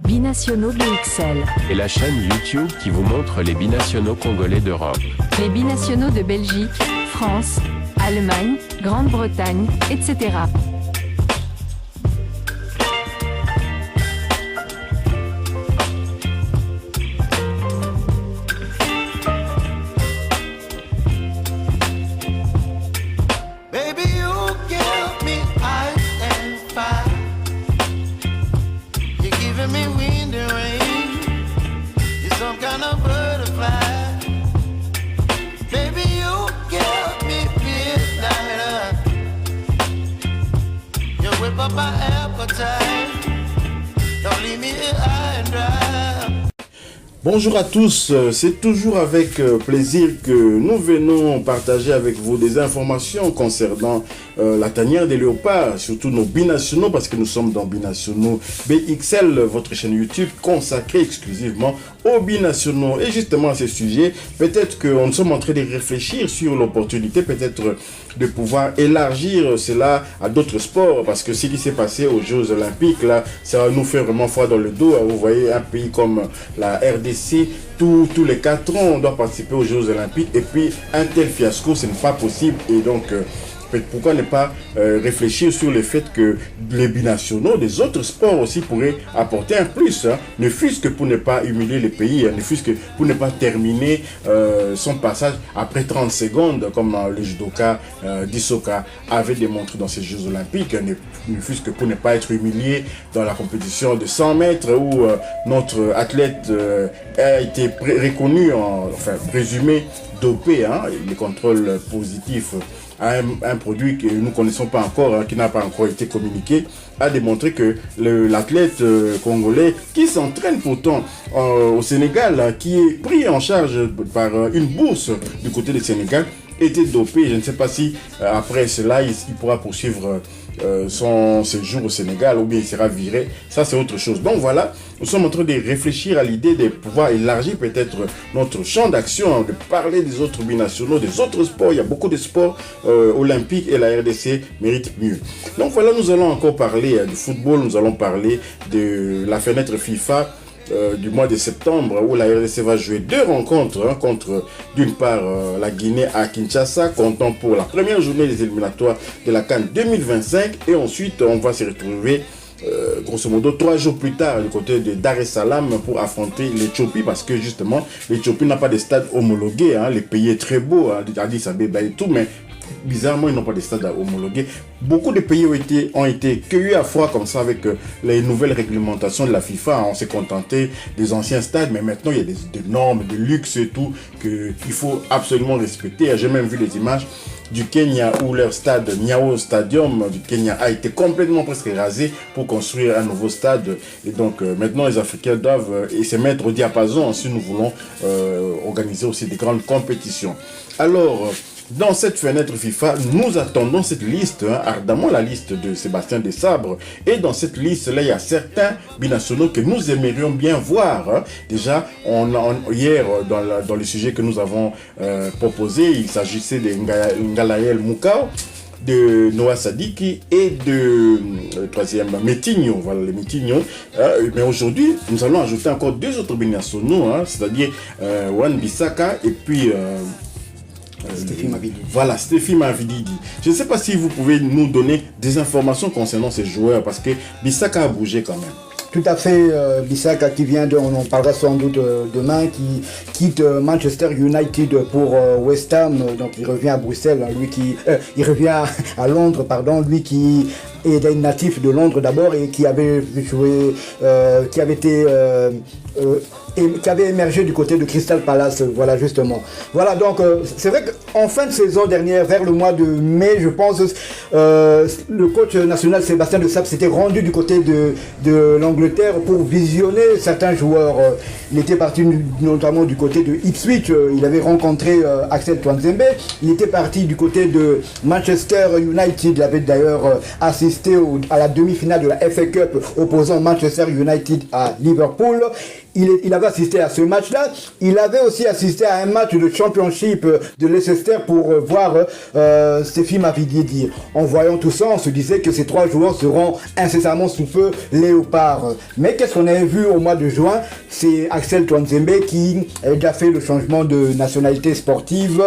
Binationaux BXL. Et la chaîne YouTube qui vous montre les binationaux congolais d'Europe. Les binationaux de Belgique, France, Allemagne, Grande-Bretagne, etc. Bonjour à tous, c'est toujours avec plaisir que nous venons partager avec vous des informations concernant la tanière des léopards, surtout nos binationaux, parce que nous sommes dans Binationaux BXL, votre chaîne YouTube consacrée exclusivement aux binationaux. Et justement à ce sujet, peut-être que nous sommes en train de réfléchir sur l'opportunité peut-être de pouvoir élargir cela à d'autres sports, parce que ce qui s'est passé aux Jeux Olympiques, là, ça nous fait vraiment froid dans le dos. Vous voyez, un pays comme la RDC, tous les 4 ans, on doit participer aux Jeux Olympiques, et puis un tel fiasco, ce n'est pas possible. Et donc, pourquoi ne pas réfléchir sur le fait que les binationaux des autres sports aussi pourraient apporter un plus, hein, ne fût-ce que pour ne pas humilier les pays, hein, ne fût-ce que pour ne pas terminer son passage après 30 secondes, comme le judoka Disoka avait démontré dans ces Jeux Olympiques, ne fût-ce que pour ne pas être humilié dans la compétition de 100 mètres où notre athlète a été reconnu, présumé dopé, hein, les contrôles positifs à un produit que nous ne connaissons pas encore, hein, qui n'a pas encore été communiqué, a démontré que l'athlète congolais qui s'entraîne pourtant au Sénégal, qui est pris en charge par une bourse du côté du Sénégal, était dopé. Je ne sais pas si après cela il pourra poursuivre son séjour au Sénégal ou bien il sera viré. Ça c'est autre chose. Donc voilà, nous sommes en train de réfléchir à l'idée de pouvoir élargir peut-être notre champ d'action, de parler des autres binationaux, des autres sports. Il y a beaucoup de sports olympiques et la RDC mérite mieux. Donc voilà, nous allons encore parler du football, nous allons parler de la fenêtre FIFA du mois de septembre où la RDC va jouer 2 rencontres, hein, contre d'une part la Guinée à Kinshasa, comptant pour la première journée des éliminatoires de la CAN 2025, et ensuite on va se retrouver grosso modo 3 jours plus tard du côté de Dar es Salaam pour affronter l'Éthiopie, parce que justement l'Éthiopie n'a pas de stade homologué, hein, le pays est très beau, hein, Addis Abeba et tout, mais bizarrement ils n'ont pas de stade homologué. Beaucoup de pays ont été cueillis à froid comme ça avec les nouvelles réglementations de la FIFA. On s'est contenté des anciens stades, mais maintenant il y a des normes de luxe et tout qu'il faut absolument respecter. J'ai même vu les images du Kenya où leur stade Nyayo Stadium du Kenya a été complètement presque rasé pour construire un nouveau stade. Et donc maintenant les Africains doivent se mettre au diapason si nous voulons organiser aussi des grandes compétitions. Alors, dans cette fenêtre FIFA, nous attendons cette liste, hein, ardemment la liste de Sébastien Desabre. Et dans cette liste-là, il y a certains binationaux que nous aimerions bien voir. Hein. Déjà, hier, dans le sujet que nous avons proposé, il s'agissait de Ngalael Moukao, de Noah Sadiki et de troisième Metinho, voilà les Metinho. Mais aujourd'hui, nous allons ajouter encore 2 autres binationaux, hein, c'est-à-dire Wan Bissaka et puis Stéphie Mavidi. Voilà, Stéphie Mavidi. Je ne sais pas si vous pouvez nous donner des informations concernant ces joueurs, parce que Bissaka a bougé quand même. Tout à fait, Bissaka qui vient on en parlera sans doute demain, qui quitte Manchester United pour West Ham, donc il revient à Bruxelles, hein, il revient à Londres, pardon, lui qui est natif de Londres d'abord et qui avait joué, qui avait émergé du côté de Crystal Palace, voilà justement. Voilà, donc c'est vrai qu'en fin de saison dernière, vers le mois de mai, je pense, le coach national Sébastien Desabre s'était rendu du côté de l'Angleterre pour visionner certains joueurs. Il était parti notamment du côté de Ipswich, il avait rencontré Axel Twanzembe. Il était parti du côté de Manchester United, il avait d'ailleurs assisté à la demi-finale de la FA Cup opposant Manchester United à Liverpool. Il avait assisté à ce match-là. Il avait aussi assisté à un match de championship de Leicester vestiaire pour voir Stéphie Mavididi. En voyant tout ça, on se disait que ces 3 joueurs seront incessamment sous peu léopards. Mais qu'est-ce qu'on avait vu au mois de juin? C'est Axel Tuanzembe qui a déjà fait le changement de nationalité sportive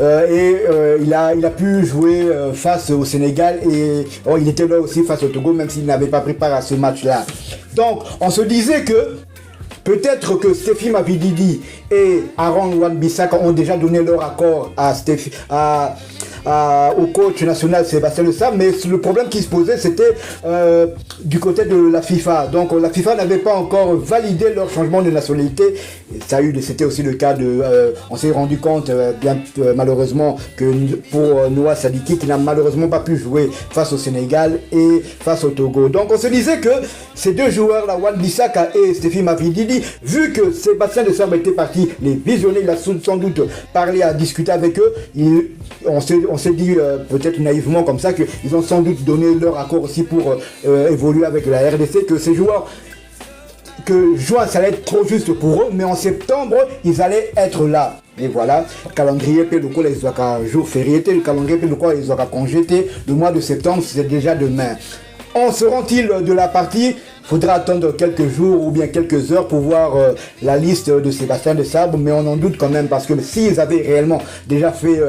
et il a pu jouer face au Sénégal et il était là aussi face au Togo, même s'il n'avait pas pris part à ce match-là. Donc, on se disait que peut-être que Stéphie Mavididi et Aaron Wan-Bissaka ont déjà donné leur accord au coach national Sébastien Le Sable, mais le problème qui se posait, c'était du côté de la FIFA. Donc la FIFA n'avait pas encore validé leur changement de nationalité. C'était aussi le cas de... on s'est rendu compte, malheureusement, que pour Noah Sadiki, qui n'a malheureusement pas pu jouer face au Sénégal et face au Togo. Donc on se disait que ces 2 joueurs-là, Wan-Bissaka et Stéphie Mavididi, vu que Sébastien Le Sable était parti les visionner, il a sans doute parlé, à discuter avec eux, on s'est dit peut-être naïvement comme ça qu'ils ont sans doute donné leur accord aussi pour évoluer avec la RDC, que ces joueurs, que juin ça allait être trop juste pour eux, mais en septembre ils allaient être là. Et voilà, calendrier pe loko les jour férié, le calendrier pe loko les congété, le mois de septembre c'est déjà demain. En seront-ils de la partie? Faudra attendre quelques jours ou bien quelques heures pour voir la liste de Sébastien Le Sable, mais on en doute quand même, parce que s'ils avaient réellement déjà fait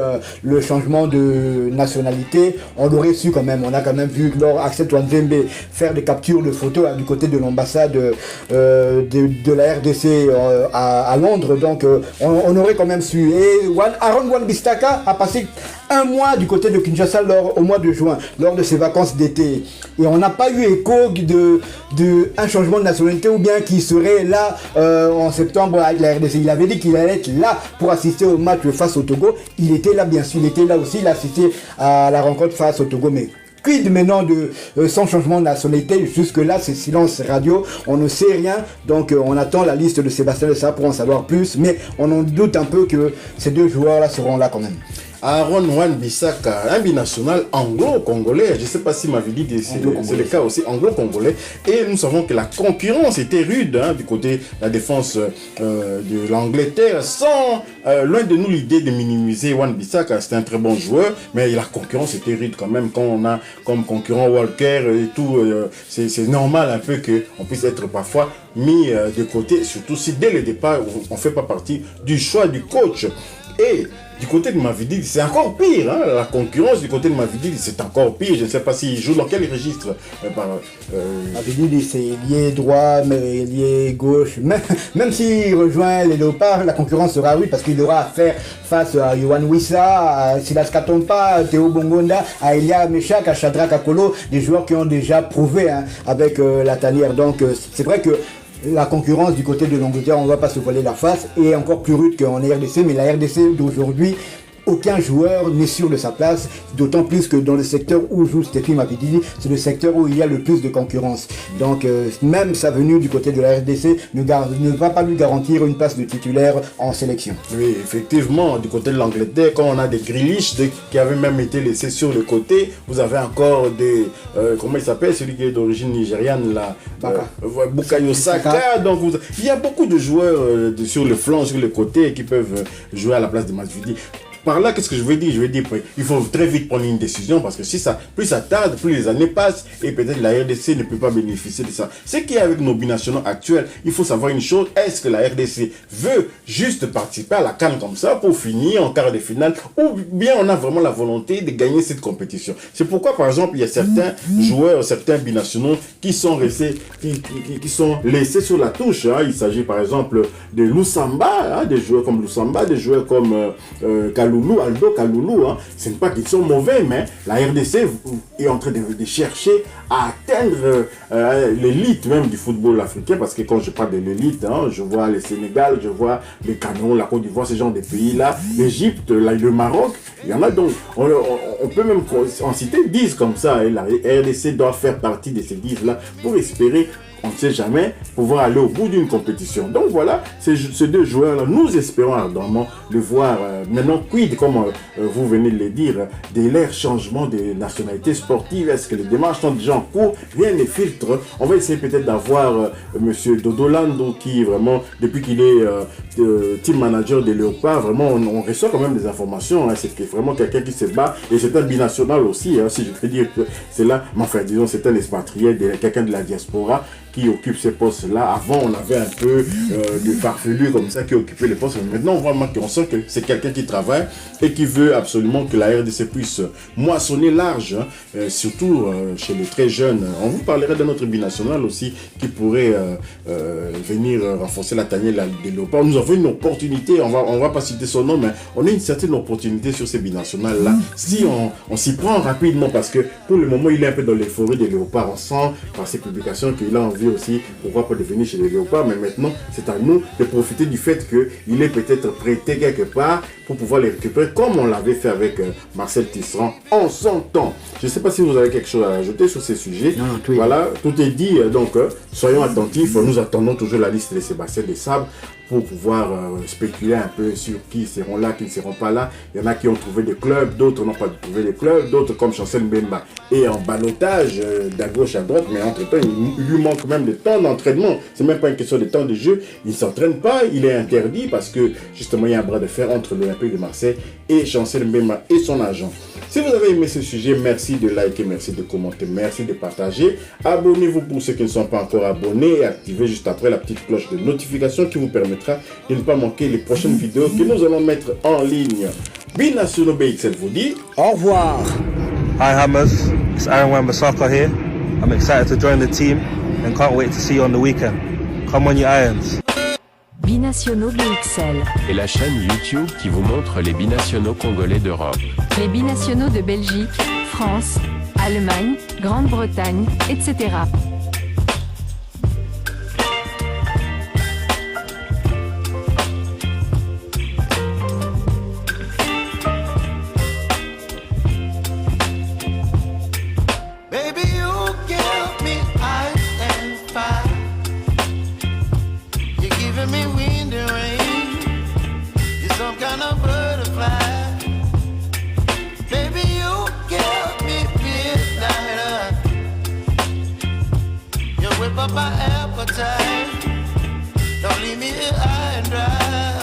le changement de nationalité, on l'aurait su quand même. On a quand même vu lors Axel Tuanzembe faire des captures de photos du côté de l'ambassade de la RDC à Londres, donc on aurait quand même su. Et Aaron Wan-Bissaka a passé 1 mois du côté de Kinshasa au mois de juin, lors de ses vacances d'été. Et on n'a pas eu écho de un changement de nationalité ou bien qu'il serait là en septembre avec la RDC. Il avait dit qu'il allait être là pour assister au match face au Togo. Il était là, bien sûr. Il était là aussi. Il a assisté à la rencontre face au Togo. Mais quid maintenant de son changement de nationalité? Jusque-là, c'est silence radio. On ne sait rien. Donc, on attend la liste de Sébastien Le Sable pour en savoir plus. Mais on en doute un peu que ces 2 joueurs-là seront là quand même. Aaron Wan-Bissaka, un binational anglo-congolais, je ne sais pas si Mavididi c'est le cas aussi, anglo-congolais, et nous savons que la concurrence était rude du côté de la défense de l'Angleterre, sans loin de nous l'idée de minimiser Wan-Bissaka. C'était un très bon joueur, mais la concurrence était rude quand même. Quand on a comme concurrent Walker et tout, c'est normal un peu qu'on puisse être parfois mis de côté, surtout si dès le départ on ne fait pas partie du choix du coach. Et du côté de Mavididi, c'est encore pire. La concurrence du côté de Mavididi, c'est encore pire. Je ne sais pas s'il joue dans quel registre. Mavididi, c'est lié droit, mais lié gauche. Même s'il rejoint les Léopards, la concurrence sera rude parce qu'il aura à faire face à Yohan Wissa, à Silas Katompa, à Théo Bongonda, à Elia Meshak, à Shadrack Akolo, des joueurs qui ont déjà prouvé avec la tanière. Donc c'est vrai que la concurrence du côté de l'Angleterre, on ne va pas se voiler la face, est encore plus rude qu'en RDC, mais la RDC d'aujourd'hui, aucun joueur n'est sûr de sa place, d'autant plus que dans le secteur où joue Stéphie Mavididi, c'est le secteur où il y a le plus de concurrence. Donc même sa venue du côté de la RDC ne va pas lui garantir une place de titulaire en sélection. Oui, effectivement, du côté de l'Angleterre, quand on a des Grealish qui avaient même été laissés sur le côté, vous avez encore des... comment il s'appelle, celui qui est d'origine nigériane, là, Bukayo Saka. Donc il y a beaucoup de joueurs sur le flanc, sur le côté, qui peuvent jouer à la place de Mavididi. Par là, qu'est-ce que je veux dire? Je veux dire, il faut très vite prendre une décision, parce que plus ça tarde, plus les années passent, et peut-être la RDC ne peut pas bénéficier de ça. Ce qui est avec nos binationaux actuels, il faut savoir une chose: est-ce que la RDC veut juste participer à la CAN comme ça pour finir en quart de finale, ou bien on a vraiment la volonté de gagner cette compétition? C'est pourquoi, par exemple, il y a certains joueurs, certains binationaux qui sont restés, qui sont laissés sur la touche. Il s'agit par exemple de Lusamba, des joueurs comme Lusamba, des joueurs comme Aldo Kaloulou, ce n'est pas qu'ils sont mauvais, mais la RDC est en train de chercher à atteindre l'élite même du football africain, parce que quand je parle de l'élite, je vois le Sénégal, je vois le Cameroun, la Côte d'Ivoire, ce genre de pays-là, l'Égypte, le Maroc, il y en a donc, on peut même en citer 10 comme ça, et la RDC doit faire partie de ces 10-là pour espérer on ne sait jamais, pouvoir aller au bout d'une compétition. Donc voilà, ces deux joueurs-là, nous espérons ardemment le voir. Maintenant, quid, comme vous venez de le dire, de leur changement de nationalité sportive, est-ce que les démarches sont déjà en cours? Rien ne filtre. On va essayer peut-être d'avoir monsieur Dodolando qui vraiment, depuis qu'il est team manager des Léopards, vraiment on reçoit quand même des informations. Hein. C'est vraiment quelqu'un qui se bat et c'est un binational aussi, hein, si je peux dire que c'est là, mais enfin disons c'est un expatrié, quelqu'un de la diaspora qui occupe ces postes-là. Avant, on avait un peu des farfelus comme ça qui occupaient les postes. Mais maintenant, on sent que c'est quelqu'un qui travaille et qui veut absolument que la RDC puisse moissonner large, hein, surtout chez les très jeunes. On vous parlera d'un autre binational aussi qui pourrait venir renforcer la tanière des Léopards. Nous avons une opportunité, on va pas citer son nom, mais on a une certaine opportunité sur ces binationales-là. Si on s'y prend rapidement, parce que pour le moment, il est un peu dans l'euphorie des Léopards. On sent par ses publications qu'il a envie aussi, pourquoi pas devenir chez les Léopards, mais maintenant c'est à nous de profiter du fait qu'il est peut-être prêté quelque part pour pouvoir les récupérer comme on l'avait fait avec Marcel Tisserand en son temps. Je ne sais pas si vous avez quelque chose à ajouter sur ces sujets. Non, voilà, tout est dit, donc soyons attentifs, nous attendons toujours la liste de Sébastien Desabre pour pouvoir spéculer un peu sur qui seront là, qui ne seront pas là. Il y en a qui ont trouvé des clubs, d'autres n'ont pas trouvé des clubs, d'autres comme Chancel Mbemba est en ballottage d'à gauche à droite, mais entre-temps, il lui manque même de temps d'entraînement. C'est même pas une question de temps de jeu. Il ne s'entraîne pas, il est interdit parce que justement, il y a un bras de fer entre l'Olympique de Marseille et Chancel Mbemba et son agent. Si vous avez aimé ce sujet, merci de liker, merci de commenter, merci de partager. Abonnez-vous pour ceux qui ne sont pas encore abonnés et activez juste après la petite cloche de notification qui vous permettra de ne pas manquer les prochaines vidéos que nous allons mettre en ligne. Binationaux BXL vous dit au revoir. Hi Hammers, it's Aaron Wan-Bissaka here. I'm excited to join the team and can't wait to see you on the weekend. Come on you Irons. Binationaux BXL. Et la chaîne YouTube qui vous montre les binationaux congolais d'Europe. Les binationaux de Belgique, France, Allemagne, Grande-Bretagne, etc. Whip up my appetite. Don't leave me here high and dry.